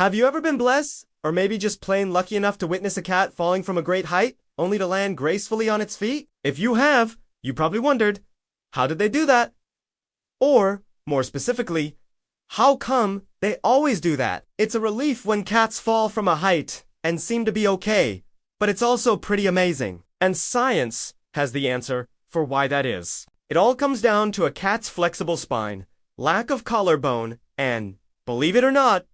Have you ever been blessed, or maybe just plain lucky enough to witness a cat falling from a great height, only to land gracefully on its feet? If you have, you probably wondered, how did they do that? Or, more specifically, how come they always do that? It's a relief when cats fall from a height and seem to be okay, but it's also pretty amazing. And science has the answer for why that is. It all comes down to a cat's flexible spine, lack of collarbone, and, believe it or not,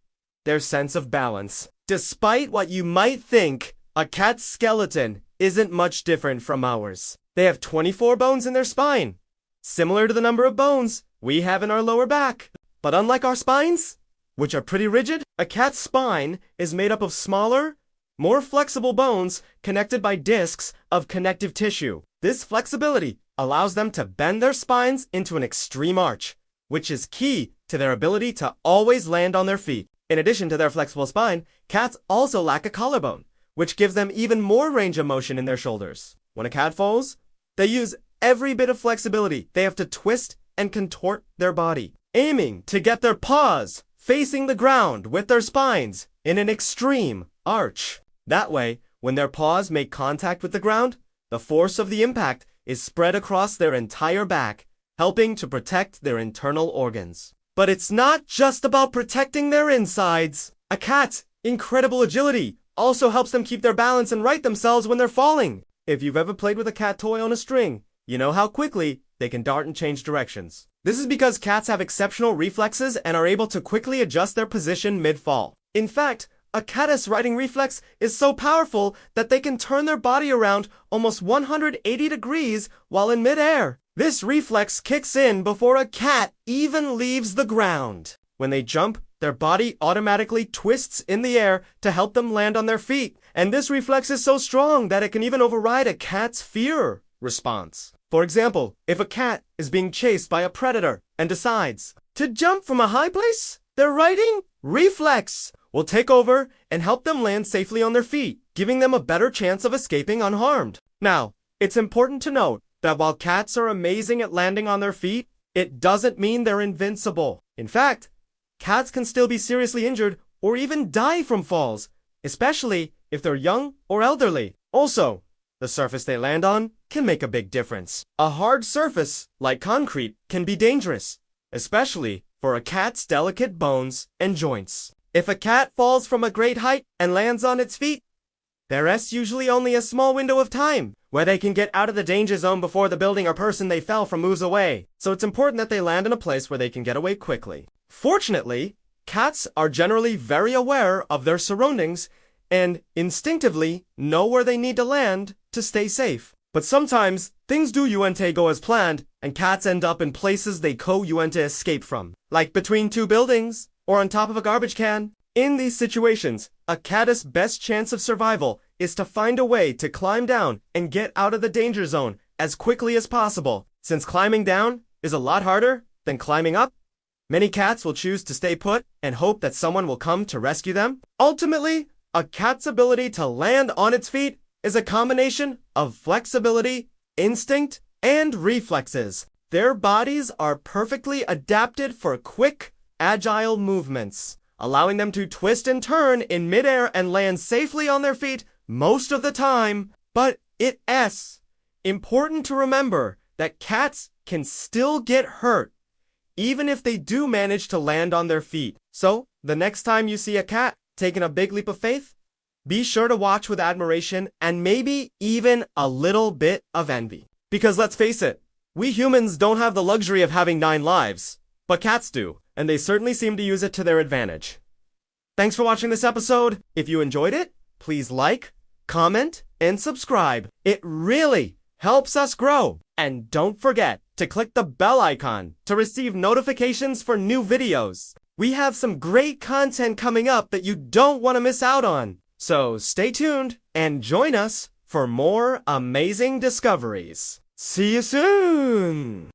their sense of balance. Despite what you might think, a cat's skeleton isn't much different from ours. They have 24 bones in their spine, similar to the number of bones we have in our lower back. But unlike our spines, which are pretty rigid, a cat's spine is made up of smaller, more flexible bones connected by discs of connective tissue. This flexibility allows them to bend their spines into an extreme arch, which is key to their ability to always land on their feet. In addition to their flexible spine, cats also lack a collarbone, which gives them even more range of motion in their shoulders. When a cat falls, they use every bit of flexibility. They have to twist and contort their body, aiming to get their paws facing the ground with their spines in an extreme arch. That way, when their paws make contact with the ground, the force of the impact is spread across their entire back, helping to protect their internal organs. But it's not just about protecting their insides. A cat's incredible agility also helps them keep their balance and right themselves when they're falling. If you've ever played with a cat toy on a string, you know how quickly they can dart and change directions. This is because cats have exceptional reflexes and are able to quickly adjust their position mid-fall. In fact, a cat's riding reflex is so powerful that they can turn their body around almost 180 degrees while in mid-air. This reflex kicks in before a cat even leaves the ground. When they jump, their body automatically twists in the air to help them land on their feet. And this reflex is so strong that it can even override a cat's fear response. For example, if a cat is being chased by a predator and decides to jump from a high place, their riding reflex will take over and help them land safely on their feet, giving them a better chance of escaping unharmed. Now, it's important to note that while cats are amazing at landing on their feet, it doesn't mean they're invincible. In fact, cats can still be seriously injured or even die from falls, especially if they're young or elderly. Also, the surface they land on can make a big difference. A hard surface, like concrete, can be dangerous, especially for a cat's delicate bones and joints. If a cat falls from a great height and lands on its feet, there's usually only a small window of time where they can get out of the danger zone before the building or person they fell from moves away. So it's important that they land in a place where they can get away quickly. Fortunately, cats are generally very aware of their surroundings and instinctively know where they need to land to stay safe. But sometimes, things do go as planned, and cats end up in places they want to escape from, like between two buildings or on top of a garbage can. In these situations, a cat's best chance of survival is to find a way to climb down and get out of the danger zone as quickly as possible. Since climbing down is a lot harder than climbing up, many cats will choose to stay put and hope that someone will come to rescue them. Ultimately, a cat's ability to land on its feet is a combination of flexibility, instinct, and reflexes. Their bodies are perfectly adapted for quick, agile movements, allowing them to twist and turn in midair and land safely on their feet most of the time. But it's important to remember that cats can still get hurt, even if they do manage to land on their feet. So, the next time you see a cat taking a big leap of faith, be sure to watch with admiration and maybe even a little bit of envy. Because let's face it, we humans don't have the luxury of having 9 lives, but cats do, and they certainly seem to use it to their advantage. Thanks for watching this episode. If you enjoyed it, please like, comment, and subscribe. It really helps us grow. And don't forget to click the bell icon to receive notifications for new videos. We have some great content coming up that you don't want to miss out on. So stay tuned and join us for more amazing discoveries. See you soon!